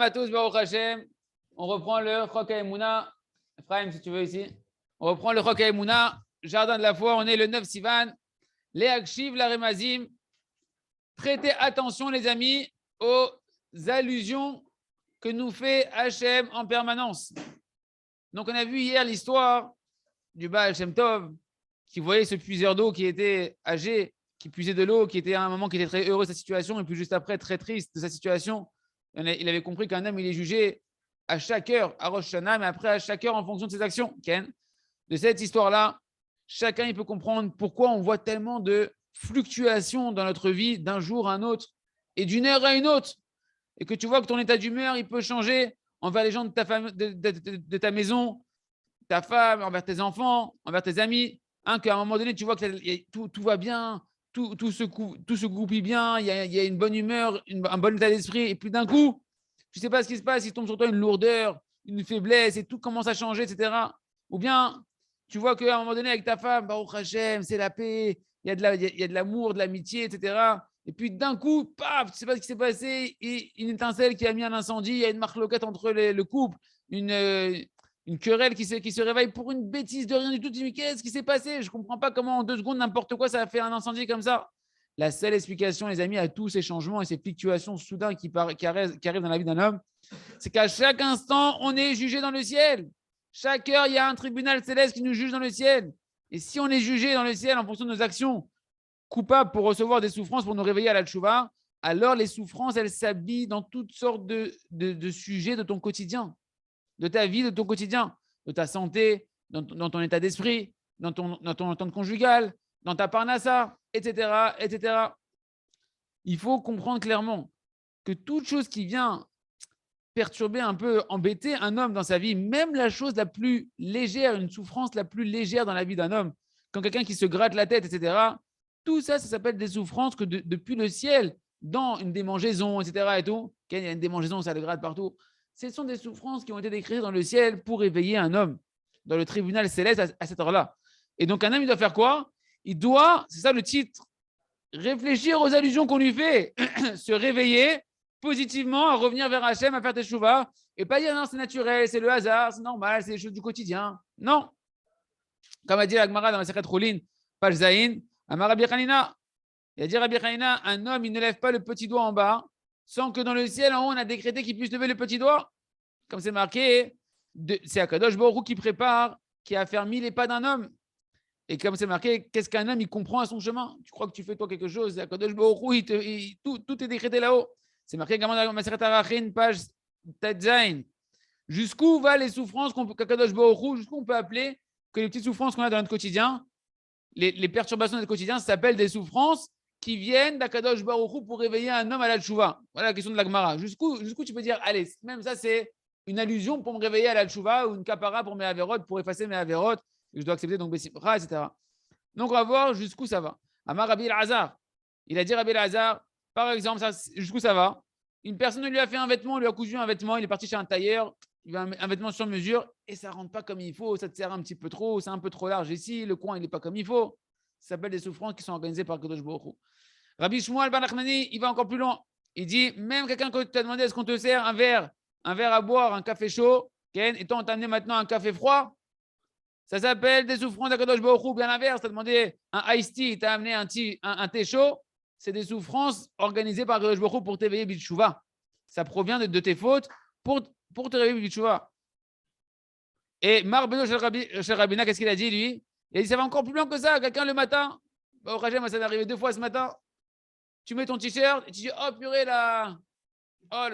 à tous, Baruch Hashem. On reprend le Chok HaEmuna. Ephraim, si tu veux ici. On reprend le Chok HaEmuna. Jardin de la foi. On est le 9 Sivan. Les Akshiv, la Remazim. Prêtez attention, les amis, aux allusions que nous fait Hachem en permanence. Donc, on a vu hier l'histoire du Baal Shem Tov qui voyait ce puiseur d'eau qui était âgé, qui puisait de l'eau, qui était à un moment qui était très heureux de sa situation et puis juste après très triste de sa situation. Il avait compris qu'un homme, il est jugé à chaque heure, à Rosh Hashanah, mais après à chaque heure en fonction de ses actions. Ken, de cette histoire-là, chacun il peut comprendre pourquoi on voit tellement de fluctuations dans notre vie d'un jour à un autre et d'une heure à une autre. Et que tu vois que ton état d'humeur, il peut changer envers les gens de de ta maison, ta femme, envers tes enfants, envers tes amis. Qu'à un moment donné, tu vois que tout va bien, tout se goupille bien, il y a une bonne humeur, un bon état d'esprit. Et puis d'un coup, tu ne sais pas ce qui se passe, il tombe sur toi une lourdeur, une faiblesse et tout commence à changer, etc. Ou bien, tu vois qu'à un moment donné, avec ta femme, Baruch Hashem, c'est la paix, il y a de l'amour, de l'amitié, etc. Et puis d'un coup, paf, tu ne sais pas ce qui s'est passé, et une étincelle qui a mis un incendie, il y a une marloquette entre le couple, une querelle qui se réveille pour une bêtise de rien du tout. Tu dis, mais qu'est-ce qui s'est passé? Je ne comprends pas comment en 2 secondes, n'importe quoi, ça a fait un incendie comme ça. La seule explication, les amis, à tous ces changements et ces fluctuations soudains qui arrivent dans la vie d'un homme, c'est qu'à chaque instant, on est jugé dans le ciel. Chaque heure, il y a un tribunal céleste qui nous juge dans le ciel. Et si on est jugé dans le ciel en fonction de nos actions coupables pour recevoir des souffrances, pour nous réveiller à la tchouva, alors les souffrances, elles s'habillent dans toutes sortes de sujets de ton quotidien, de ta vie, de ton quotidien, de ta santé, dans ton état d'esprit, dans ton entente conjugale, dans ta parnassa, etc., etc. Il faut comprendre clairement que toute chose qui vient perturber un peu, embêter un homme dans sa vie, même la chose la plus légère, une souffrance la plus légère dans la vie d'un homme, quand quelqu'un qui se gratte la tête, etc., tout ça, ça s'appelle des souffrances que depuis le ciel, dans une démangeaison, etc., et tout, il y a une démangeaison, ça le gratte partout, ce sont des souffrances qui ont été décrites dans le ciel pour éveiller un homme dans le tribunal céleste à cette heure-là. Et donc, un homme, il doit faire quoi? Il doit, c'est ça le titre, réfléchir aux allusions qu'on lui fait, se réveiller positivement, à revenir vers Hachem, à faire tes chouvas, et pas dire non, c'est naturel, c'est le hasard, c'est normal, c'est les choses du quotidien. Non. Comme a dit la Gemara dans la Sechet Roulin, page Zayin, Amar Rabbi Hanina, il a dit Rabbi Hanina, un homme, il ne lève pas le petit doigt en bas, sans que dans le ciel, en haut, on a décrété qu'il puisse lever le petit doigt. Comme c'est marqué, c'est Akadosh Baruch Hu qui prépare, qui a affermi les pas d'un homme. Et comme c'est marqué, qu'est-ce qu'un homme, il comprend à son chemin? Tu crois que tu fais toi quelque chose, Akadosh Baruch Hu, tout est décrété là-haut. C'est marqué également dans la Maseret Arachin, page Tadzain. Jusqu'où va les souffrances qu'Akadosh Baruch Hu, jusqu'où on peut appeler que les petites souffrances qu'on a dans notre quotidien, les perturbations de notre quotidien, ça s'appelle des souffrances qui viennent d'Akadosh Baruch Hu pour réveiller un homme à la tchouva. Voilà la question de la Gemara. Jusqu'où tu peux dire, allez, même ça, c'est une allusion pour me réveiller à la tchouva ou une kapara pour mes avérotes, pour effacer mes avérotes, que je dois accepter, donc Bessibra, etc. Donc, on va voir jusqu'où ça va. Amar Rabbi Elazar, il a dit Rabbi Elazar, par exemple, jusqu'où ça va? Une personne lui a fait un vêtement, lui a cousu un vêtement, il est parti chez un tailleur, il a un vêtement sur mesure et ça ne rentre pas comme il faut, ça te sert un petit peu trop, c'est un peu trop large ici, le coin il n'est pas comme il faut. Ça s'appelle des souffrances qui sont organisées par Kadosh Baruch Hu. Rabbi Shmuel Ben Nachmani, il va encore plus loin. Il dit, même quelqu'un qui t'a demandé est-ce qu'on te sert un verre à boire, un café chaud, et toi on t'a amené maintenant un café froid, ça s'appelle des souffrances de Kadosh Baruch Hu. Bien l'inverse, t'as demandé un iced tea, t'as amené un thé chaud, c'est des souffrances organisées par Kadosh Baruch Hu pour t'éveiller B'tchouva. Ça provient de tes fautes pour te réveiller B'tchouva. Et Mar Beno chez Rabina, qu'est-ce qu'il a dit lui? Il a dit ça va encore plus loin que ça. Quelqu'un le matin, au Rajem, ça m'est arrivé 2 fois ce matin. Tu mets ton t-shirt et tu dis oh purée là, oh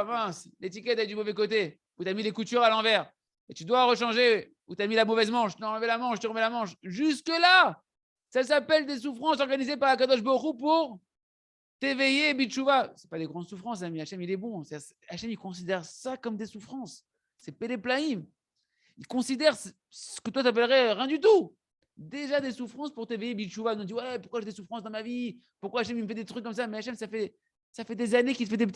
mince, l'étiquette est du mauvais côté. Ou tu as mis les coutures à l'envers. Et tu dois rechanger. Ou tu as mis la mauvaise manche. Tu as enlevé la manche, tu remets la manche. Jusque-là, ça s'appelle des souffrances organisées par Akadosh Baruch Hu pour t'éveiller, Bitchouva. Ce n'est pas des grandes souffrances, ami. Hachem, il est bon. Hachem, il considère ça comme des souffrances. C'est Péléplaïm. Il considère ce que toi, tu appellerais rien du tout. Déjà des souffrances pour t'éveiller, Bitchouva. On dit, ouais, pourquoi j'ai des souffrances dans ma vie? Pourquoi Hachem, il me fait des trucs comme ça? Mais Hachem, ça fait des années qu'il te fait des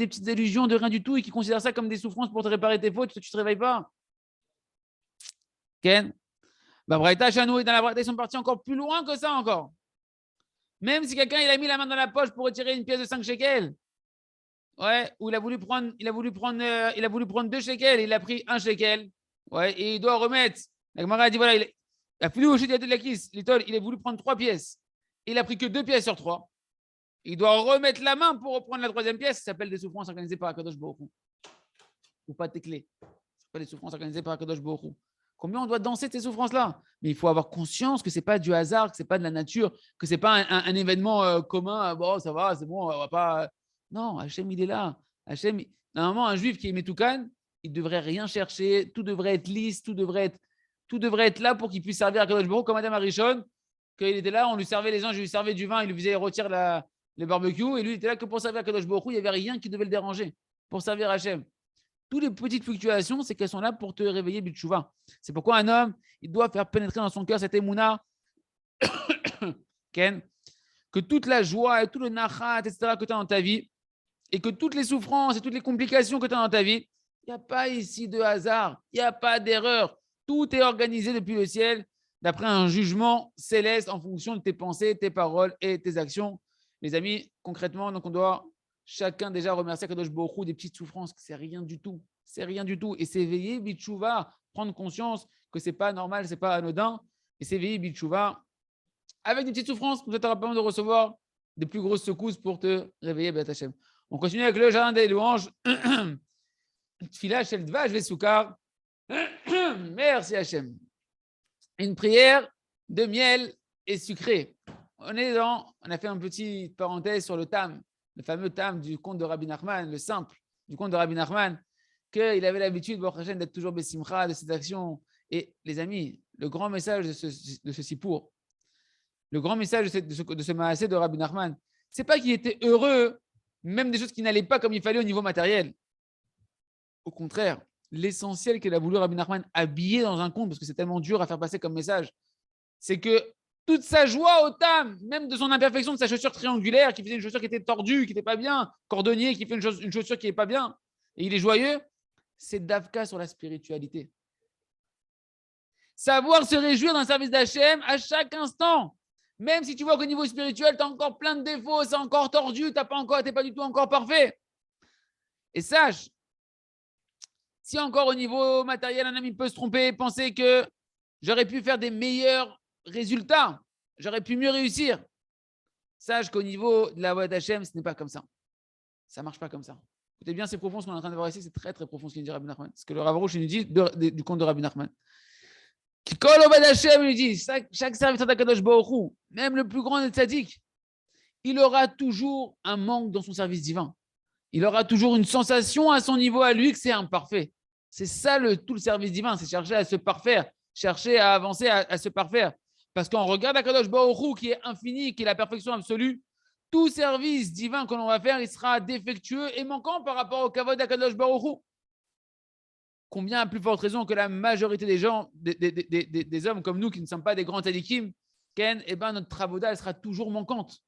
petites allusions de rien du tout et qu'il considère ça comme des souffrances pour te réparer tes fautes. Tu ne te réveilles pas. Ken, Braïta, Chanou et dans la Braïta, ils sont partis encore plus loin que ça encore. Même si quelqu'un il a mis la main dans la poche pour retirer une pièce de 5 shekels, Ouais, où il a voulu prendre 2 shekels, il a pris 1 shekel. Ouais, et il doit remettre. La Gemara a dit voilà, il a plus au de la kiss, il a voulu prendre 3 pièces. Il a pris que 2 pièces sur 3. Il doit remettre la main pour reprendre la 3e pièce. Ça s'appelle des souffrances organisées par Akadosh Baruch Hu. Ou pas tes clés. Ça s'appelle des souffrances organisées par Akadosh Baruch Hu. Combien on doit danser ces souffrances-là? Mais il faut avoir conscience que ce n'est pas du hasard, que ce n'est pas de la nature, que ce n'est pas un événement commun. Bon, ça va, c'est bon, on va pas. Non, Hachem, il est là. Hachem, normalement, un juif qui est Metoukan, il ne devrait rien chercher. Tout devrait être lisse, tout devrait être là pour qu'il puisse servir à Akadosh Baruch Hu, comme Madame Arishon. Quand il était là, on lui servait les anges, je lui servais du vin, il lui faisait retirer le barbecue. Et lui, il était là que pour servir à Kadosh Baruch Hu, il n'y avait rien qui devait le déranger pour servir Hachem. Toutes les petites fluctuations, c'est qu'elles sont là pour te réveiller Bitchouva. C'est pourquoi un homme, il doit faire pénétrer dans son cœur cette émouna, Ken, que toute la joie et tout le nachat, etc., que tu as dans ta vie, et que toutes les souffrances et toutes les complications que tu as dans ta vie, il n'y a pas ici de hasard, il n'y a pas d'erreur. Tout est organisé depuis le ciel, d'après un jugement céleste en fonction de tes pensées, tes paroles et tes actions. Les amis, concrètement, donc on doit chacun déjà remercier Kadosh Baruch Hu des petites souffrances, que c'est rien du tout. C'est rien du tout. Et s'éveiller, Bitchouva, prendre conscience que c'est pas normal, c'est pas anodin. Et s'éveiller, Bitchouva, avec des petites souffrances, comme ça, tu n'auras pas besoin de recevoir des plus grosses secousses pour te réveiller, Beth Hashem. On continue avec le jardin des louanges. Tfila shel dvash vesukar. Merci Hashem. Une prière de miel et sucré. On a fait une petite parenthèse sur le tam, le fameux tam du conte de Rabbi Nachman, le simple du conte de Rabbi Nachman, qu'il avait l'habitude, d'être toujours bessimcha de ses actions. Et les amis, le grand message de ce sipour, le grand message de ce maasé de Rabbi Nachman, c'est pas qu'il était heureux, même des choses qui n'allaient pas comme il fallait au niveau matériel. Au contraire, l'essentiel qu'il a voulu Rabbi Nachman habiller dans un conte, parce que c'est tellement dur à faire passer comme message, c'est que toute sa joie au tam, même de son imperfection, de sa chaussure triangulaire, qui faisait une chaussure qui était tordue, qui n'était pas bien, cordonnier qui fait une chaussure qui n'est pas bien, et il est joyeux, c'est Davka sur la spiritualité. Savoir se réjouir dans le service d'Hachem à chaque instant. Même si tu vois qu'au niveau spirituel, tu as encore plein de défauts, c'est encore tordu, tu n'es pas du tout encore parfait. Et sache, si encore au niveau matériel, un ami peut se tromper, penser que j'aurais pu faire des meilleurs résultats, j'aurais pu mieux réussir. Sache qu'au niveau de la voie d'Hachem, ce n'est pas comme ça. Ça ne marche pas comme ça. Écoutez bien, c'est profond ce qu'on est en train de voir ici, c'est très très profond ce qu'il dit Rabbi Nachman. Ce que le Rav Arush nous dit du conte de Rabbi Nachman. Qui colle au bas d'Hachem, il dit, chaque serviteur d'Akadosh Baruch Hu, même le plus grand des tzaddik, il aura toujours un manque dans son service divin. Il aura toujours une sensation à son niveau à lui que c'est imparfait. C'est ça tout le service divin, c'est chercher à se parfaire, chercher à avancer, à se parfaire. Parce qu'on regarde Akadosh Baruch Hu qui est infini, qui est la perfection absolue, tout service divin que l'on va faire, il sera défectueux et manquant par rapport au kavod d'Akadosh Baruch Hu. Combien à plus forte raison que la majorité des gens, des hommes comme nous qui ne sommes pas des grands tzadikim, Ken, eh ben, notre travauda, elle sera toujours manquante.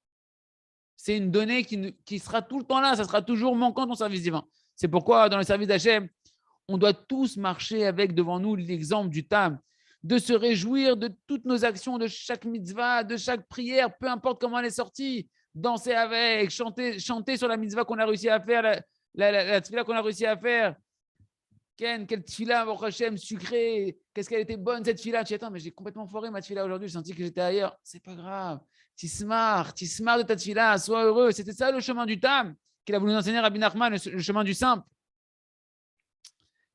C'est une donnée qui sera tout le temps là, ça sera toujours manquant dans le service divin. C'est pourquoi dans le service d'Hachem, on doit tous marcher avec devant nous l'exemple du tam, de se réjouir de toutes nos actions, de chaque mitzvah, de chaque prière, peu importe comment elle est sortie, danser avec, chanter sur la mitzvah qu'on a réussi à faire, la tefila qu'on a réussi à faire. Ken, quelle tefila, Baruch Hashem, sucrée, qu'est-ce qu'elle était bonne cette tefila. Tu dis, attends, mais j'ai complètement foiré ma tefila aujourd'hui, j'ai senti que j'étais ailleurs. C'est pas grave. Tismar de ta tefila, sois heureux. C'était ça le chemin du tam qu'il a voulu nous enseigner Rabbi Nachman, le chemin du simple.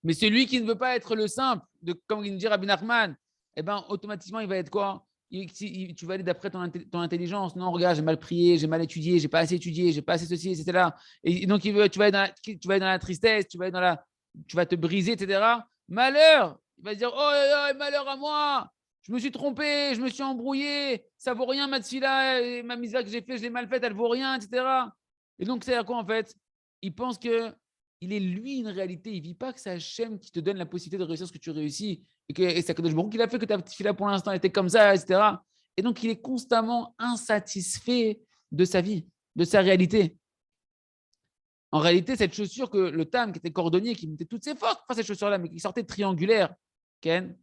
Mais celui qui ne veut pas être le simple, comme il dit Rabbi Nachman, eh ben, automatiquement, il va être quoi? Tu vas aller d'après ton intelligence. Non, regarde, j'ai mal prié, j'ai mal étudié, j'ai pas assez étudié, j'ai pas assez ceci, etc. Et donc, tu vas être dans la tristesse, tu vas te briser, etc. Malheur! Il va se dire, oh, malheur à moi! Je me suis trompé, je me suis embrouillé, ça vaut rien ma tefila, ma mitzvah que j'ai fait, je l'ai mal faite, elle vaut rien, etc. Et donc, c'est à quoi en fait? Il pense que il est lui une réalité. Il ne vit pas que c'est Hachem qui te donne la possibilité de réussir ce que tu réussis. Et c'est Kadosh Baruch Hu qui l'a fait que ta tefila pour l'instant était comme ça, etc. Et donc, il est constamment insatisfait de sa vie, de sa réalité. En réalité, cette chaussure que le tam, qui était cordonnier, qui mettait toutes ses forces, pas cette chaussure-là, mais qui sortait triangulaire, Ken,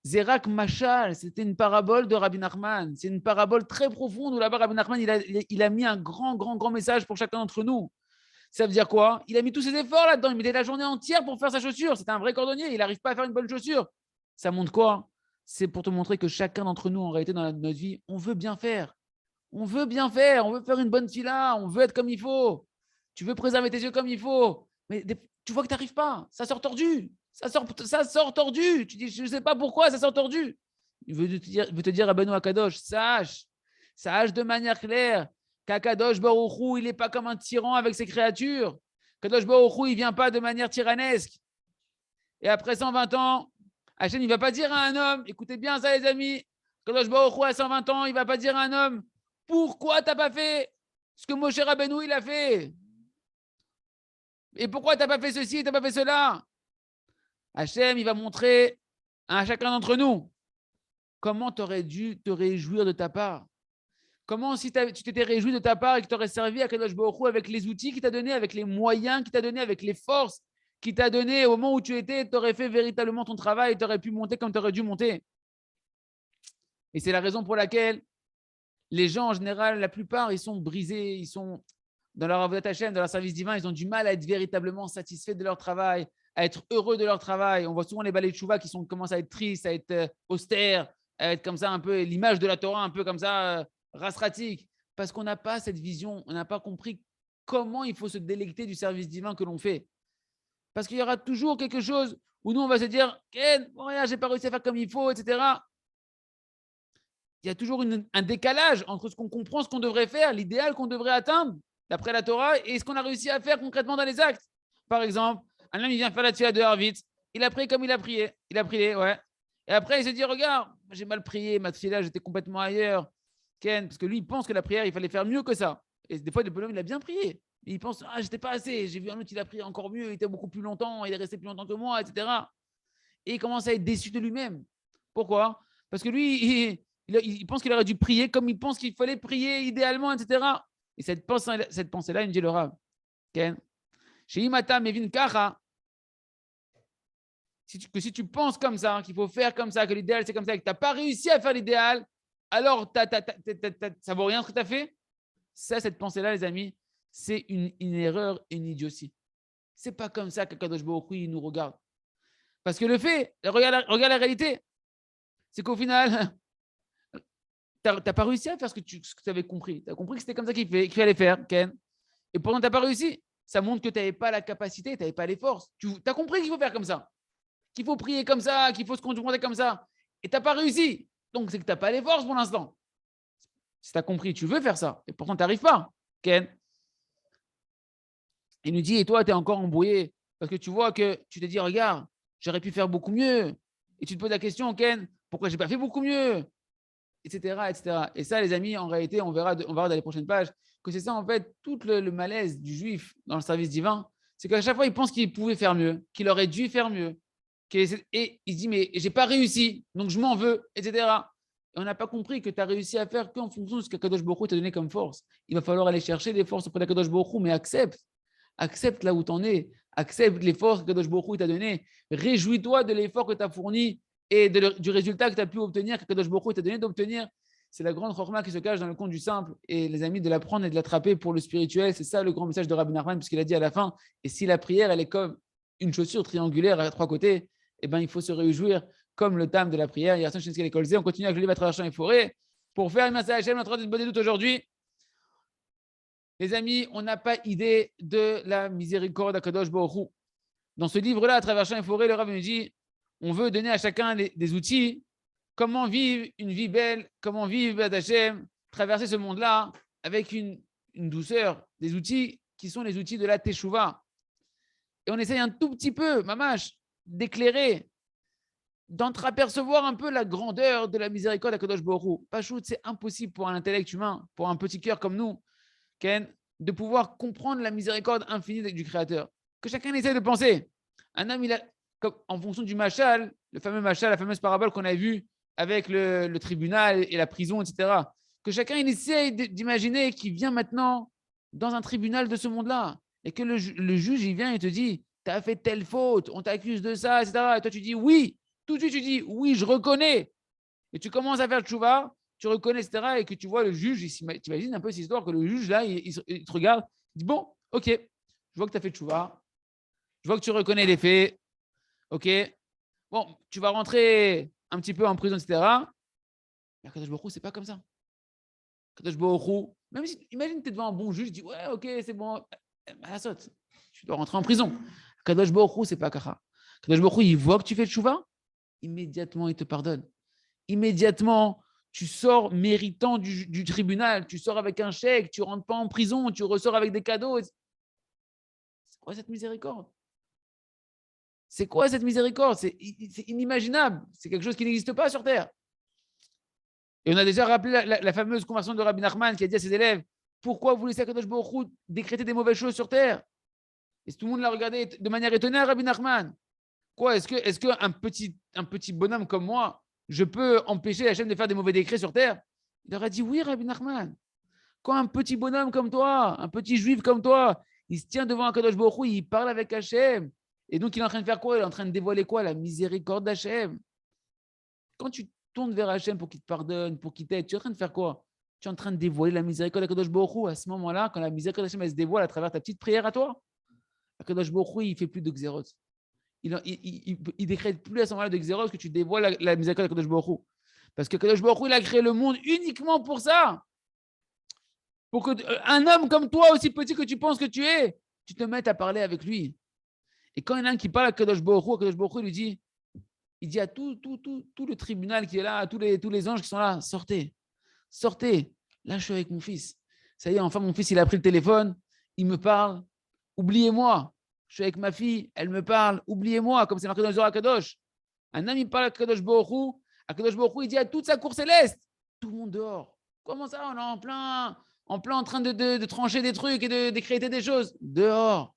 Zerak Machal, c'était une parabole de Rabbi Nachman. C'est une parabole très profonde où là-bas, Rabbi Nachman, il a mis un grand message pour chacun d'entre nous. Ça veut dire quoi? Il a mis tous ses efforts là-dedans. Il mettait la journée entière pour faire sa chaussure. C'était un vrai cordonnier. Il n'arrive pas à faire une bonne chaussure. Ça montre quoi? C'est pour te montrer que chacun d'entre nous, en réalité, dans notre vie, on veut bien faire. On veut bien faire. On veut faire une bonne fila. On veut être comme il faut. Tu veux préserver tes yeux comme il faut. Mais tu vois que tu n'arrives pas. Ça sort tordu. Ça sort tordu. Tu dis, je ne sais pas pourquoi, ça sort tordu. Il veut te dire à Benoît Akadosh, sache de manière claire qu'Akadosh Baruch Hu, il n'est pas comme un tyran avec ses créatures. Kadosh Baruch Hu, il ne vient pas de manière tyrannesque. Et après 120 ans, Hachem, il ne va pas dire à un homme, écoutez bien ça les amis, Kadosh Baruch Hu, à 120 ans, il ne va pas dire à un homme, pourquoi tu n'as pas fait ce que Moshe Rabbeinu, il a fait? Et pourquoi tu n'as pas fait ceci et tu n'as pas fait cela? Hachem, il va montrer à chacun d'entre nous comment tu aurais dû te réjouir de ta part. Comment, si tu t'étais réjoui de ta part et que tu aurais servi à Kadosh Baruch Hu avec les outils qu'il t'a donnés, avec les moyens qu'il t'a donnés, avec les forces qu'il t'a données au moment où tu étais, tu aurais fait véritablement ton travail et tu aurais pu monter comme tu aurais dû monter. Et c'est la raison pour laquelle les gens, en général, la plupart, ils sont brisés, ils sont dans leur avodat Hashem, dans leur service divin, ils ont du mal à être véritablement satisfaits de leur travail, à être heureux de leur travail. On voit souvent les balais de chouva qui commencent à être tristes, à être austères, à être comme ça un peu l'image de la Torah, un peu comme ça, rasratique, parce qu'on n'a pas cette vision, on n'a pas compris comment il faut se délecter du service divin que l'on fait. Parce qu'il y aura toujours quelque chose où nous, on va se dire, Ken, bon, regarde, j'ai pas réussi à faire comme il faut, etc. Il y a toujours un décalage entre ce qu'on comprend, ce qu'on devrait faire, l'idéal qu'on devrait atteindre, d'après la Torah, et ce qu'on a réussi à faire concrètement dans les actes. Par exemple, un homme, il vient faire la tefila de vite, il a prié comme il a prié, ouais. Et après, il se dit, regarde, j'ai mal prié, ma tefila, j'étais complètement ailleurs. Ken, parce que lui, il pense que la prière, il fallait faire mieux que ça. Et des fois, le bonhomme, il a bien prié. Et il pense, ah, j'étais pas assez. J'ai vu un autre, il a prié encore mieux, il était beaucoup plus longtemps, il est resté plus longtemps que moi, etc. Et il commence à être déçu de lui-même. Pourquoi? Parce que lui, il pense qu'il aurait dû prier comme il pense qu'il fallait prier idéalement, etc. Et cette pensée-là, il me dit le Rav, Ken, chez Imata Mevin Kacha, que si tu penses comme ça, qu'il faut faire comme ça, que l'idéal c'est comme ça, et que tu n'as pas réussi à faire l'idéal, alors ça ne vaut rien ce que tu as fait. Ça, cette pensée-là, les amis, c'est une erreur et une idiotie. Ce n'est pas comme ça qu'Akadosh Baruch Hu nous regarde. Parce que le fait, regarde la réalité, c'est qu'au final, tu n'as pas réussi à faire ce que tu avais compris. Tu as compris que c'était comme ça qu'il fallait faire, Ken. Et pourtant, tu n'as pas réussi. Ça montre que tu n'avais pas la capacité, tu n'avais pas les forces. Tu as compris qu'il faut faire comme ça, qu'il faut prier comme ça, qu'il faut se comporter comme ça. Et tu n'as pas réussi. Donc, c'est que tu n'as pas les forces pour l'instant. Si tu as compris, tu veux faire ça. Et pourtant, tu n'arrives pas, Ken. Il nous dit, et toi, tu es encore embrouillé. Parce que tu vois que tu te dis, regarde, j'aurais pu faire beaucoup mieux. Et tu te poses la question, Ken, pourquoi je n'ai pas fait beaucoup mieux, etc., etc. Et ça, les amis, en réalité, on verra dans les prochaines pages que c'est ça, en fait, tout le malaise du juif dans le service divin. C'est qu'à chaque fois, il pense qu'il pouvait faire mieux, qu'il aurait dû faire mieux. Et il se dit, mais j'ai pas réussi, donc je m'en veux, etc. Et on n'a pas compris que tu as réussi à faire qu'en fonction de ce qu'Akadosh Baruch Hu t'a donné comme force. Il va falloir aller chercher les forces auprès d'Akadosh Baruch Hu, mais accepte là où tu en es, accepte les forces qu'Akadosh Baruch Hu t'a donné, réjouis-toi de l'effort que tu as fourni et du résultat que tu as pu obtenir, qu'Akadosh Baruch Hu t'a donné d'obtenir. C'est la grande chorma qui se cache dans le conte du simple. Et les amis, de l'apprendre et de l'attraper pour le spirituel, c'est ça le grand message de Rabbi Nachman, puisqu'il a dit à la fin, et si la prière, elle est comme une chaussure triangulaire à 3 côtés, eh ben, il faut se réjouir comme le thème de la prière. On continue avec le livre à travers champs et forêts. Pour faire une masse à Hachem, on est en train de bonne doute aujourd'hui. Les amis, on n'a pas idée de la miséricorde d'Akadosh Baruch Hu. Dans ce livre-là, à travers champs et forêts, le Rav nous dit, on veut donner à chacun des outils. Comment vivre une vie belle, comment vivre Hachem, traverser ce monde-là avec une douceur, des outils qui sont les outils de la Teshuvah. Et on essaye un tout petit peu, mamash, d'éclairer, d'entreapercevoir un peu la grandeur de la miséricorde d'Akadosh Baruch Hu. Pachout, c'est impossible pour un intellect humain, pour un petit cœur comme nous, Ken, de pouvoir comprendre la miséricorde infinie du Créateur. Que chacun essaie de penser. Un homme, en fonction du machal, le fameux machal, la fameuse parabole qu'on a vue avec le tribunal et la prison, etc. Que chacun essaie d'imaginer qu'il vient maintenant dans un tribunal de ce monde-là et que le juge, il vient et te dit, tu as fait telle faute, on t'accuse de ça, etc. Et toi, tu dis oui. Tout de suite, tu dis oui, je reconnais. Et tu commences à faire tchouva, tu reconnais, etc. Et que tu vois le juge, tu imagines un peu cette histoire que le juge, là, il te regarde, il dit bon, ok, vois que tu as fait tchouva, je vois que tu reconnais les faits, ok, bon, tu vas rentrer un petit peu en prison, etc. Mais Akadosh Baruch Hu, c'est pas comme ça. Akadosh Baruch Hu, même si, imagine, tu es devant un bon juge, tu dis, ouais, ok, c'est bon, la saute, tu dois rentrer en prison. Akadosh Baruch Hu, c'est pas kacha. Akadosh Baruch Hu, il voit que tu fais tchouva, immédiatement, il te pardonne. Immédiatement, tu sors méritant du tribunal, tu sors avec un chèque, tu rentres pas en prison, tu ressors avec des cadeaux. C'est quoi cette miséricorde? C'est quoi cette miséricorde? C'est inimaginable. C'est quelque chose qui n'existe pas sur Terre. Et on a déjà rappelé la fameuse conversation de Rabbi Nachman qui a dit à ses élèves, pourquoi vous laissez Akadosh Baruch Hu décréter des mauvaises choses sur Terre? Et tout le monde l'a regardé de manière étonnée à Rabbi Nachman. Quoi, est-ce qu'un petit bonhomme comme moi, je peux empêcher la chaîne de faire des mauvais décrets sur Terre? Il leur a dit, oui, Rabbi Nachman. Quand un petit bonhomme comme toi, un petit juif comme toi, il se tient devant un Kadosh Baruch Hu, il parle avec Hachem. Et donc, il est en train de faire quoi? Il est en train de dévoiler quoi? La miséricorde d'Hachem. Quand tu tournes vers Hachem pour qu'il te pardonne, pour qu'il t'aide, tu es en train de faire quoi? Tu es en train de dévoiler la miséricorde d'Akadosh Baruch Hu. À ce moment-là, quand la miséricorde d'Hachem elle se dévoile à travers ta petite prière à toi, Akadosh Baruch Hu, il ne fait plus de xéros. Il décrète plus à ce moment-là de xéros que tu dévoiles la miséricorde d'Akadosh Baruch Hu. Parce que Akadosh Baruch Hu, il a créé le monde uniquement pour ça. Pour qu'un homme comme toi, aussi petit que tu penses que tu es, tu te mettes à parler avec lui. Et quand il y en a un qui parle à Kadosh Baruch Hu lui dit, il dit à tout le tribunal qui est là, à tous les anges qui sont là, sortez, sortez. Là, je suis avec mon fils. Ça y est, enfin, mon fils, il a pris le téléphone, il me parle. Oubliez-moi. Je suis avec ma fille, elle me parle. Oubliez-moi, comme c'est marqué dans le Zohar Kadosh. Un homme, il parle à Kadosh Baruch Hu. À Kadosh Baruch Hu, il dit à toute sa cour céleste, tout le monde dehors. Comment ça, on est en plein en train de trancher des trucs et de décréter des choses. Dehors.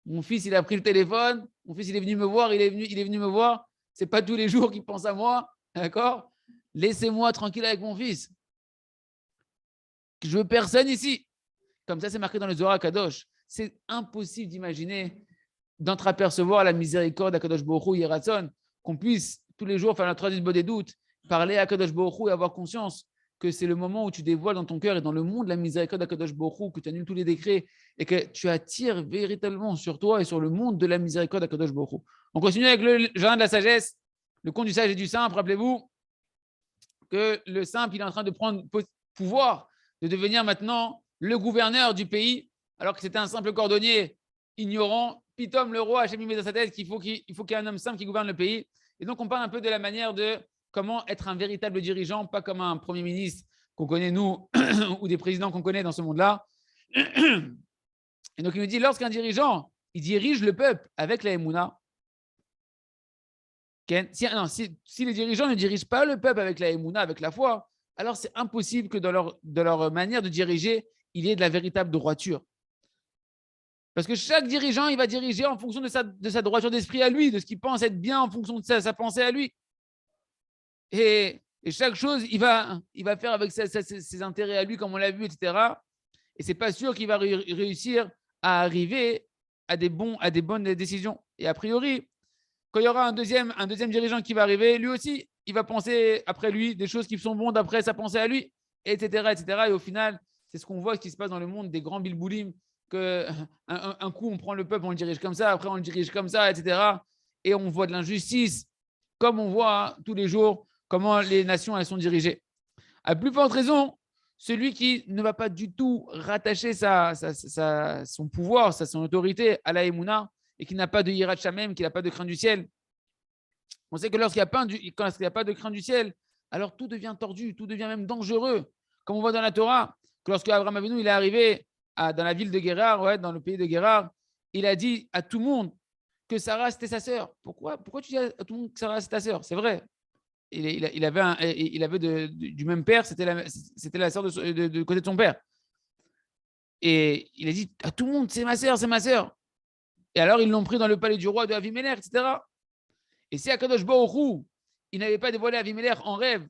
Mon fils, il a pris le téléphone. Mon fils, il est venu me voir. Il est venu me voir. C'est pas tous les jours qu'il pense à moi. D'accord? Laissez-moi tranquille avec mon fils. Je veux personne ici. Comme ça, c'est marqué dans le Zohar Kadosh. C'est impossible d'imaginer, d'entreapercevoir la miséricorde d'Akadosh Baruch Hu, Yeratzon, qu'on puisse tous les jours faire la troisième bonne des doutes, parler à Akadosh Baruch Hu et avoir conscience que c'est le moment où tu dévoiles dans ton cœur et dans le monde la miséricorde d'Akadosh Baruch Hu, que tu annules tous les décrets et que tu attires véritablement sur toi et sur le monde de la miséricorde d'Akadosh Baruch Hu. On continue avec le jardin de la sagesse, le conte du sage et du simple. Rappelez-vous que le simple, il est en train de prendre pouvoir, de devenir maintenant le gouverneur du pays, alors que c'était un simple cordonnier ignorant. Pitom, le roi, Hachem met dans sa tête qu'il faut qu'il y ait un homme simple qui gouverne le pays. Et donc, on parle un peu de la manière de comment être un véritable dirigeant, pas comme un premier ministre qu'on connaît nous, ou des présidents qu'on connaît dans ce monde-là. Et donc, il nous dit, lorsqu'un dirigeant, il dirige le peuple avec la Emouna, si les dirigeants ne dirigent pas le peuple avec la Emouna, avec la foi, alors c'est impossible que dans leur manière de diriger, il y ait de la véritable droiture. Parce que chaque dirigeant, il va diriger en fonction de sa droiture d'esprit à lui, de ce qu'il pense être bien en fonction de sa pensée à lui. Et chaque chose, il va faire avec ses intérêts à lui, comme on l'a vu, etc. Et ce n'est pas sûr qu'il va réussir à arriver à des bonnes décisions. Et a priori, quand il y aura un deuxième dirigeant qui va arriver, lui aussi, il va penser après lui des choses qui sont bonnes d'après sa pensée à lui, etc., etc. Et au final, c'est ce qu'on voit, ce qui se passe dans le monde des grands bilboulim, qu'un coup, on prend le peuple, on le dirige comme ça, après, on le dirige comme ça, etc. Et on voit de l'injustice, comme on voit tous les jours comment les nations elles sont dirigées. À plus forte raison, celui qui ne va pas du tout rattacher son pouvoir, son autorité à la Emouna, et qui n'a pas de hirat shamem, qui n'a pas de crainte du ciel. On sait que lorsqu'il n'y a pas de crainte du ciel, alors tout devient tordu, tout devient même dangereux. Comme on voit dans la Torah, que lorsque Abraham Avinu il est arrivé dans la ville de Guérard, dans le pays de Guérard, il a dit à tout le monde que Sarah c'était sa sœur. Pourquoi tu dis à tout le monde que Sarah c'est ta sœur? C'est vrai. Il avait du même père, c'était la sœur de côté de son père. Et il a dit à tout le monde, c'est ma sœur, c'est ma sœur. Et alors, ils l'ont pris dans le palais du roi de Avimelech, etc. Et si Akadosh Baruch Hu, il n'avait pas dévoilé à Avimelech en rêve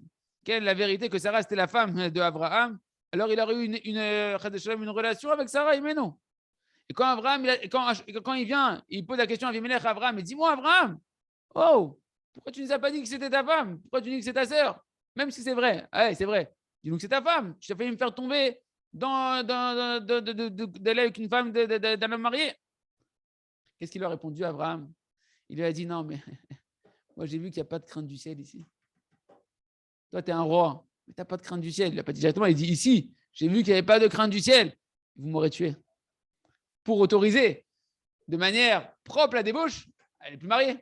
la vérité que Sarah, c'était la femme de Abraham, alors il aurait eu une relation avec Sarah et Menon. Et quand Abraham, quand il vient, il pose la question à Avimelech, Abraham, et dis-moi, Abraham, oh, pourquoi tu ne nous as pas dit que c'était ta femme? Pourquoi tu dis que c'est ta sœur? Même si c'est vrai. Ouais, c'est vrai. Dis-nous que c'est ta femme. Tu as failli me faire tomber d'aller avec une femme d'un homme marié. Qu'est-ce qu'il lui a répondu, Abraham? Il lui a dit, non, mais moi, j'ai vu qu'il n'y a pas de crainte du ciel ici. Toi, tu es un roi, mais tu n'as pas de crainte du ciel. Il n'a pas dit directement, il dit, ici, j'ai vu qu'il n'y avait pas de crainte du ciel. Vous m'aurez tué. Pour autoriser de manière propre la débauche, elle n'est plus mariée.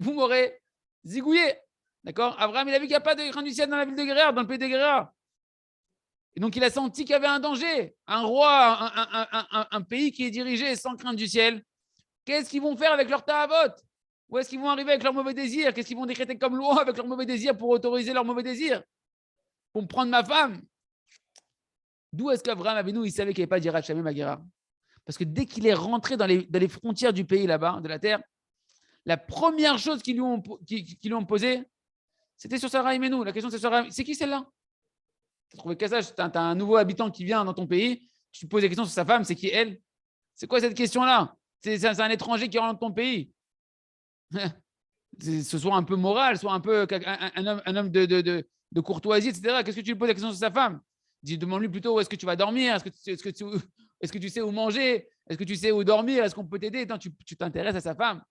Vous m'aurez zigouillé. D'accord? Abraham, il a vu qu'il n'y a pas de crainte du ciel dans la ville de Guérard, dans le pays de Guérard. Et donc, il a senti qu'il y avait un danger. Un roi, un pays qui est dirigé sans crainte du ciel. Qu'est-ce qu'ils vont faire avec leur ta'avot? Où est-ce qu'ils vont arriver avec leurs mauvais désirs? Qu'est-ce qu'ils vont décréter comme loi avec leurs mauvais désirs pour autoriser leurs mauvais désirs? Pour me prendre ma femme? D'où est-ce qu'Abraham Avinu, il savait qu'il n'y avait pas d'Yirat Shamim à Guérard? Parce que dès qu'il est rentré dans les frontières du pays là-bas, de la terre, la première chose qu'ils lui ont posée, c'était sur Sarah Imenu. La question, c'est Sarah, c'est qui celle-là? Tu as trouvé Kassage, tu as un nouveau habitant qui vient dans ton pays, tu poses des questions sur sa femme, c'est qui elle? C'est quoi cette question-là? C'est un étranger qui rentre dans ton pays. Ce soit un peu moral, soit un peu un homme de courtoisie, etc. Qu'est-ce que tu lui poses la question sur sa femme? Demande-lui plutôt où est-ce que tu vas dormir, est-ce que tu sais où manger, est-ce que tu sais où dormir, est-ce qu'on peut t'aider? Tu t'intéresses à sa femme.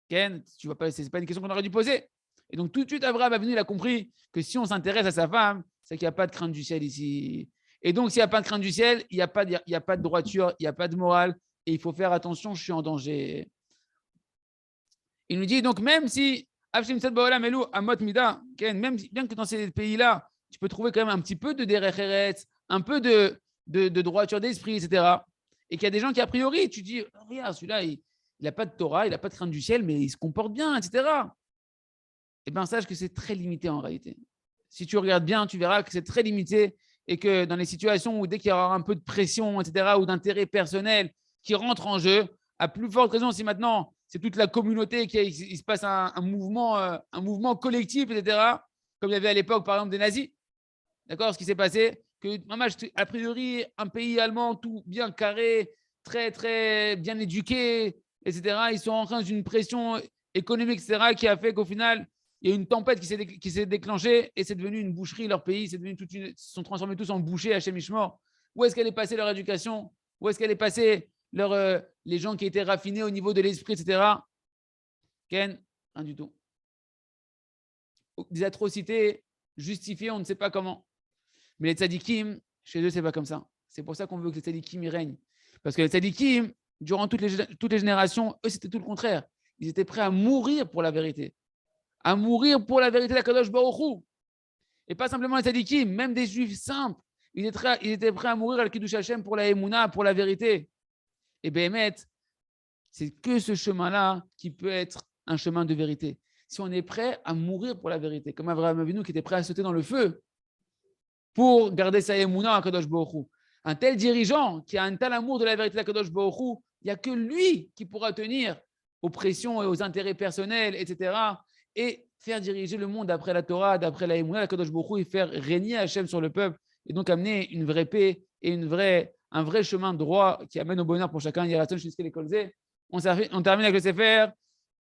Ken, ce n'est pas une question qu'on aurait dû poser. Et donc tout de suite, Abraham a venu, il a compris que si on s'intéresse à sa femme, c'est qu'il n'y a pas de crainte du ciel ici. Et donc s'il n'y a pas de crainte du ciel, il n'y a pas de droiture, il n'y a pas de morale, et il faut faire attention, je suis en danger. Il nous dit donc, même si, même bien que dans ces pays-là, tu peux trouver quand même un petit peu de derecheret, un peu de droiture d'esprit, etc. Et qu'il y a des gens qui, a priori, tu dis, oh, regarde, celui-là, il n'a pas de Torah, il n'a pas de crainte du ciel, mais il se comporte bien, etc. Eh bien, sache que c'est très limité en réalité. Si tu regardes bien, tu verras que c'est très limité et que dans les situations où dès qu'il y aura un peu de pression, etc., ou d'intérêt personnel qui rentre en jeu, à plus forte raison, si maintenant c'est toute la communauté il se passe un mouvement collectif, etc., comme il y avait à l'époque, par exemple, des nazis. D'accord? Ce qui s'est passé, que, a priori, un pays allemand tout bien carré, très, très bien éduqué, etc., ils sont en train d'une pression économique, etc., qui a fait qu'au final, il y a une tempête qui s'est déclenchée et c'est devenu une boucherie, leur pays. Ils se sont transformés tous en bouchers à Ishmor. Où est-ce qu'elle est passée leur éducation? Où est-ce qu'elle est passée les gens qui étaient raffinés au niveau de l'esprit, etc. Ken, rien du tout. Des atrocités justifiées, on ne sait pas comment. Mais les tzadikim, chez eux, c'est pas comme ça. C'est pour ça qu'on veut que les tzadikim y règnent. Parce que les tzadikim, durant toutes les générations, eux, c'était tout le contraire. Ils étaient prêts à mourir pour la vérité. À mourir pour la vérité d'Akadosh Baruch Hu. Et pas simplement les tzadikim, même des juifs simples. Ils étaient prêts à mourir à Kiddush Hashem pour la Emouna, pour la vérité. Et Béhémet, c'est que ce chemin-là qui peut être un chemin de vérité. Si on est prêt à mourir pour la vérité, comme Abraham Avinu qui était prêt à sauter dans le feu pour garder sa Emouna à Kadosh Baruch Hu. Un tel dirigeant qui a un tel amour de la vérité de Kadosh Baruch Hu, il n'y a que lui qui pourra tenir aux pressions et aux intérêts personnels, etc. et faire diriger le monde d'après la Torah, d'après la Emouna, la Kadosh Baruch Hu, et faire régner Hachem sur le peuple, et donc amener une vraie paix et un vrai chemin droit qui amène au bonheur pour chacun. On termine avec le Sefer.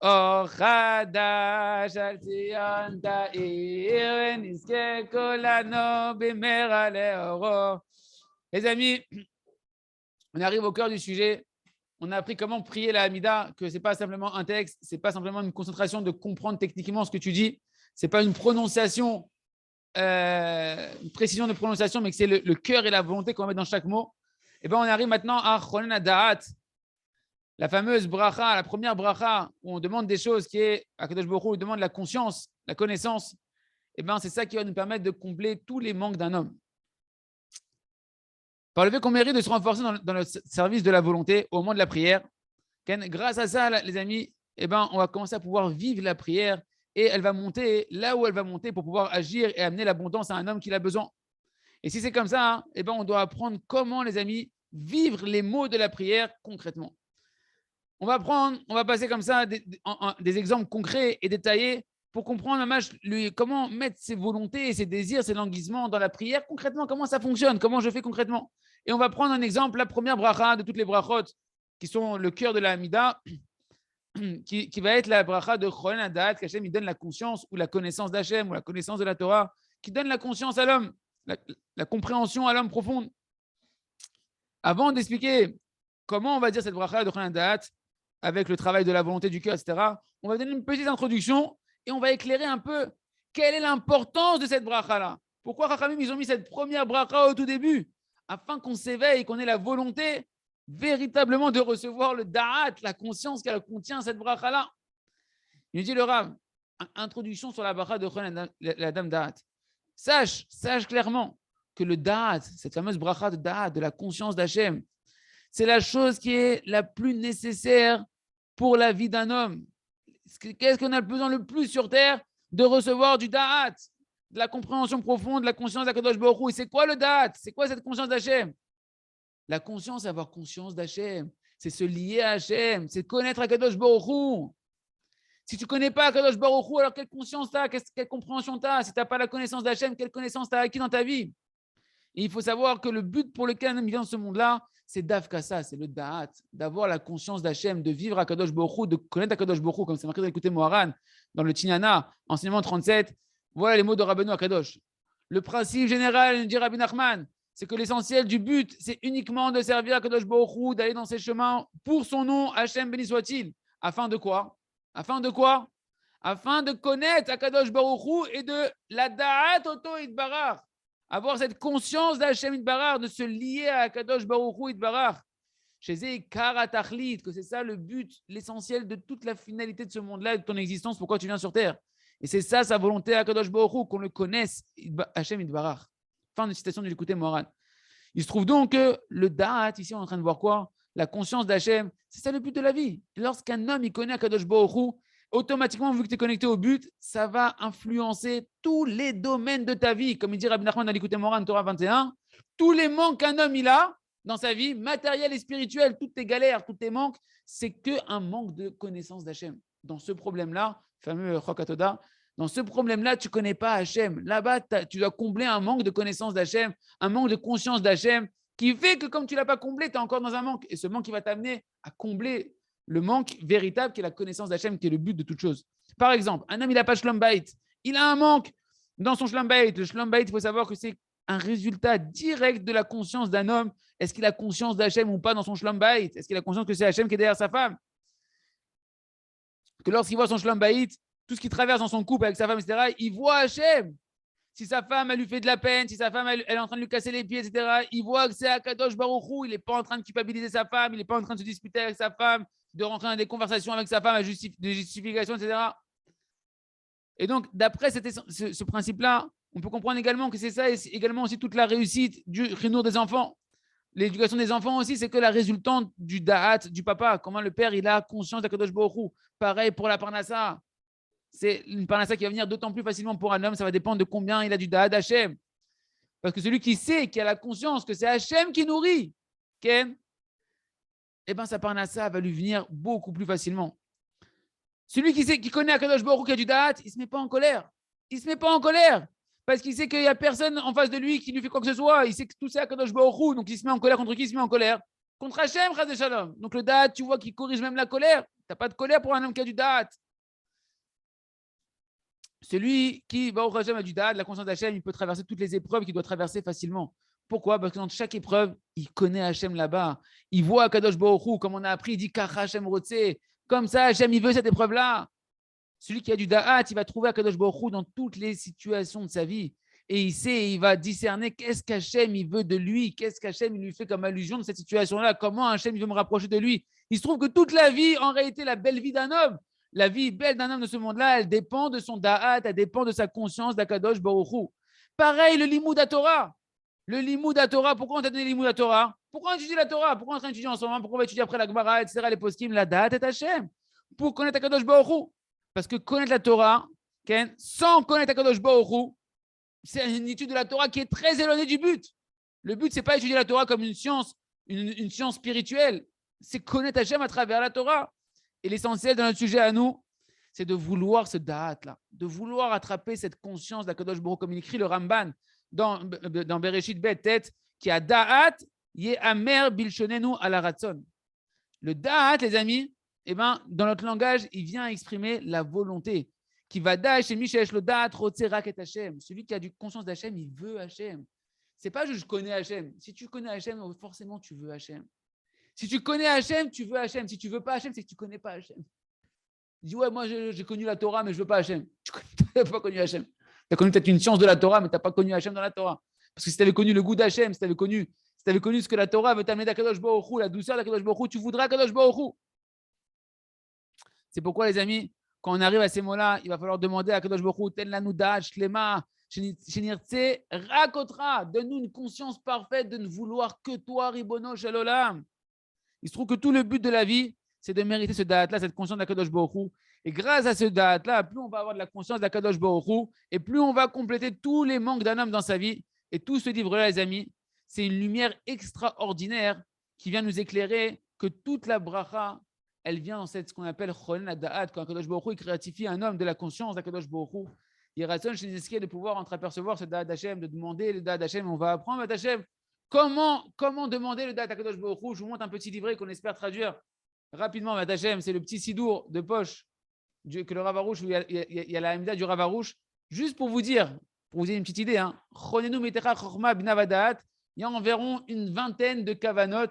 Or Chadash al Tzion ta'ir nizke kolano b'mera le'oro. Les amis, on arrive au cœur du sujet. On a appris comment prier la Hamida, que ce n'est pas simplement un texte, ce n'est pas simplement une concentration de comprendre techniquement ce que tu dis, ce n'est pas une prononciation, une précision de prononciation, mais que c'est le cœur et la volonté qu'on va mettre dans chaque mot. Et bien, on arrive maintenant à Chonen Hadaat, la fameuse bracha, la première bracha, où on demande des choses qui est, à Kadosh Baruch Hu, on demande la conscience, la connaissance. Et bien, c'est ça qui va nous permettre de combler tous les manques d'un homme. Par le fait qu'on mérite de se renforcer dans le service de la volonté au moment de la prière, grâce à ça, les amis, eh ben, on va commencer à pouvoir vivre la prière et elle va monter là où elle va monter pour pouvoir agir et amener l'abondance à un homme qui a besoin. Et si c'est comme ça, hein, eh ben, on doit apprendre comment, les amis, vivre les mots de la prière concrètement. On va passer comme ça des exemples concrets et détaillés pour comprendre comment mettre ses volontés, ses désirs, ses languissements dans la prière concrètement, comment ça fonctionne, comment je fais concrètement. Et on va prendre un exemple, la première bracha de toutes les brachot qui sont le cœur de la Hamida, qui va être la bracha de Chonen Hadaat, qu'Hachem il donne la conscience ou la connaissance d'Hachem ou la connaissance de la Torah, qui donne la conscience à l'homme, la compréhension à l'homme profonde. Avant d'expliquer comment on va dire cette bracha de Chonan Da'at avec le travail de la volonté du cœur, etc. On va donner une petite introduction et on va éclairer un peu quelle est l'importance de cette bracha-là. Pourquoi Chachamim, ils ont mis cette première bracha au tout début? Afin qu'on s'éveille, qu'on ait la volonté véritablement de recevoir le da'at, la conscience qu'elle contient, cette bracha-là. Il nous dit le Rav, introduction sur la bracha de la dame da'at. Sache clairement que le da'at, cette fameuse bracha de da'at, de la conscience d'Hachem, c'est la chose qui est la plus nécessaire pour la vie d'un homme. Qu'est-ce qu'on a besoin le plus sur terre? De recevoir du da'at, de la compréhension profonde, de la conscience d'Akadosh Baruch Hu. Et c'est quoi le da'at? C'est quoi cette conscience d'Hachem? La conscience, avoir conscience d'Hachem, c'est se lier à Hachem, c'est connaître Akadosh Baruch Hu. Si tu ne connais pas Akadosh Baruch Hu, alors quelle conscience tu as? Quelle compréhension tu as? Si tu n'as pas la connaissance d'Hachem, quelle connaissance tu as acquis dans ta vie? Et il faut savoir que le but pour lequel on vient dans ce monde-là, c'est d'Afkassa, c'est le Da'at, d'avoir la conscience d'Hachem, de vivre à Kadosh Baruch Hu, de connaître Kadosh Baruch Hu, comme c'est marqué dans l'écouté Moharan, dans le Tignana, enseignement 37. Voilà les mots de Rabbeinu Akadosh. Le principe général, dit Rabbi Nachman, c'est que l'essentiel du but, c'est uniquement de servir à Kadosh Baruch Hu, d'aller dans ses chemins pour son nom, Hachem béni soit-il. Afin de quoi? Afin de quoi? Afin de connaître Akadosh Baruch Hu et de la Da'at Oto Itbarach. Avoir cette conscience d'Hachem Itbarach, de se lier à Kadosh Baruch Hu Itbarach. Chez eux, Karatachlit, que c'est ça le but, l'essentiel de toute la finalité de ce monde-là, de ton existence, pourquoi tu viens sur terre. Et c'est ça sa volonté à Kadosh Baruch Hu, qu'on le connaisse, Hachem Itbarach. Fin de citation du l'écouter Moharan. Il se trouve donc que le Da'at, ici on est en train de voir quoi? La conscience d'Hachem, c'est ça le but de la vie. Lorsqu'un homme il connaît Kadosh Baruch Hu, automatiquement, vu que tu es connecté au but, ça va influencer tous les domaines de ta vie. Comme il dit Rabbi Nachman dans l'écouté Moran, Torah 21, tous les manques qu'un homme il a dans sa vie, matériel et spirituel, toutes tes galères, tous tes manques, c'est qu'un manque de connaissance d'Hachem. Dans ce problème-là, fameux Chok HaTodah, dans ce problème-là, tu ne connais pas Hachem. Là-bas, tu dois combler un manque de connaissance d'Hachem, un manque de conscience d'Hachem, qui fait que comme tu ne l'as pas comblé, tu es encore dans un manque. Et ce manque, il va t'amener à combler le manque véritable qui est la connaissance d'Hachem, qui est le but de toute chose. Par exemple, un homme, il n'a pas de Shlom Bayit. Il a un manque dans son Shlom Bayit. Le Shlom Bayit, il faut savoir que c'est un résultat direct de la conscience d'un homme. Est-ce qu'il a conscience d'Hachem ou pas dans son Shlom Bayit? Est-ce qu'il a conscience que c'est Hachem qui est derrière sa femme? Que lorsqu'il voit son Shlom Bayit, tout ce qu'il traverse dans son couple avec sa femme, etc., il voit Hachem. Si sa femme, elle lui fait de la peine, si sa femme, elle est en train de lui casser les pieds, etc., il voit que c'est Akadosh Baruch Hu, il n'est pas en train de culpabiliser sa femme, il n'est pas en train de se disputer avec sa femme, de rentrer dans des conversations avec sa femme, de justification, etc. Et donc, d'après ce principe-là, on peut comprendre également que c'est ça, et c'est également aussi toute la réussite du chinour des enfants. L'éducation des enfants aussi, c'est que la résultante du da'at du papa, comment le père, il a conscience d'Akadosh Baruch Hu. Pareil pour la parnassa. C'est une parnassa qui va venir d'autant plus facilement pour un homme, ça va dépendre de combien il a du da'at d'Hachem. Parce que celui qui sait, qui a la conscience que c'est Hachem qui nourrit, Ken, eh bien sa parnassa va lui venir beaucoup plus facilement. Celui qui connaît Akadosh Baruch Hu, qui a du da'at, il ne se met pas en colère. Il ne se met pas en colère. Parce qu'il sait qu'il n'y a personne en face de lui qui lui fait quoi que ce soit. Il sait que tout c'est Akadosh Baruch Hu, donc il se met en colère contre qui? Il se met en colère contre Hachem, Chas Shalom. Donc le da'at, tu vois qu'il corrige même la colère. Tu n'as pas de colère pour un homme qui a du da'at. Celui qui va au Hachem a du da'at, la conscience d'Hachem, il peut traverser toutes les épreuves qu'il doit traverser facilement. Pourquoi? Parce que dans chaque épreuve, il connaît Hachem là-bas. Il voit Akadosh Baruch Hu, comme on a appris, il dit Kach Hachem Rotse. Comme ça, Hachem, il veut cette épreuve-là. Celui qui a du da'at, il va trouver Akadosh Baruch Hu dans toutes les situations de sa vie. Et il sait, il va discerner qu'est-ce qu'Hachem il veut de lui, qu'est-ce qu'Hachem il lui fait comme allusion de cette situation-là, comment Hachem il veut me rapprocher de lui. Il se trouve que toute la vie, en réalité, la belle vie d'un homme, la vie belle d'un homme de ce monde-là, elle dépend de son da'at, elle dépend de sa conscience d'Akadosh Baruch Hu. Pareil, le limud à Torah. Le limud à Torah, pourquoi on t'a donné le limud à Torah? Pourquoi on étudie la Torah? Pourquoi on est en train d'étudier en ce moment? Pourquoi on va étudier après la Gemara, etc., les poskim, la da'at et Hachem? Pour connaître Akadosh Baruch Hu. Parce que connaître la Torah, sans connaître Akadosh Baruch Hu, c'est une étude de la Torah qui est très éloignée du but. Le but, ce n'est pas étudier la Torah comme une science, une science spirituelle. C'est connaître Hachem à travers la Torah. Et l'essentiel de notre sujet à nous, c'est de vouloir ce da'at-là, de vouloir attraper cette conscience d'Akadosh Baruch Hu, comme il écrit le Ramban dans Bereshit Bet, tête, qui a da'at, yé amer bilshonenu ala ratson. Le da'at, les amis, eh ben, dans notre langage, il vient exprimer la volonté. Qui va celui qui a du conscience d'Hachem, il veut Hachem. C'est pas juste je connais Hachem. Si tu connais Hachem, forcément tu veux Hachem. Si tu connais Hachem, tu veux Hachem. Si tu ne veux pas Hachem, c'est que tu ne connais pas Hachem. Il dit, ouais, moi, j'ai connu la Torah, mais je ne veux pas Hachem. Tu n'as pas connu Hachem. Tu as connu peut-être une science de la Torah, mais tu n'as pas connu Hachem dans la Torah. Parce que si tu avais connu le goût d'Hachem, si tu avais connu ce que la Torah veut t'amener d'Akadosh Baruch Hu, la douceur d'Akadosh Baruch Hu, tu voudras Akadosh Baruch Hu. C'est pourquoi, les amis, quand on arrive à ces mots-là, il va falloir demander à Akadosh Baruch Hu, Ten lanu da'at shlema, shenirtze rakotra, donne-nous une conscience parfaite de ne vouloir que toi, Ribono Shel Olam. Il se trouve que tout le but de la vie, c'est de mériter ce da'at-là, cette conscience d'Akadosh Baruch Hu. Et grâce à ce da'at-là, plus on va avoir de la conscience d'Akadosh Baruch Hu, et plus on va compléter tous les manques d'un homme dans sa vie. Et tout ce livre-là, les amis, c'est une lumière extraordinaire qui vient nous éclairer que toute la bracha, elle vient dans ce qu'on appelle Cholen Da'at, quand Akadosh Baruch Hu créatifie un homme de la conscience d'Akadosh Baruch Hu. Il raisonne chez Nizkiel de pouvoir entreapercevoir ce Da'at d'Hachem, de demander le Da'at d'Hachem. On va apprendre d'Hachem comment demander le Da'at d'Akadosh Baruch Hu. Je vous montre un petit livret qu'on espère traduire rapidement. Hachem, c'est le petit sidour de poche que le Rav Arush, où il y a la Hamida du Rav Arush, juste pour vous dire une petite idée. Chonenu Metecha Chochma Bina Vadaat, il y a environ une vingtaine de kavanot.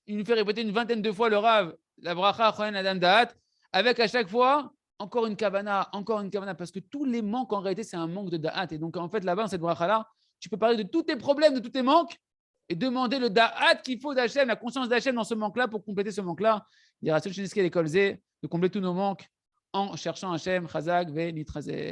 Il nous fait répéter une vingtaine de fois le Rav, la bracha Chonen Adam Da'at, avec à chaque fois encore une kavana, parce que tous les manques en réalité, c'est un manque de Da'at. Et donc en fait, là-bas, dans cette bracha-là, tu peux parler de tous tes problèmes, de tous tes manques, et demander le Da'at qu'il faut d'Hachem, la conscience d'Hachem dans ce manque-là pour compléter ce manque-là. Il y aura seul chez les Kolzé de compléter tous nos manques en cherchant Hachem, Chazak, Ve, Nitrazé.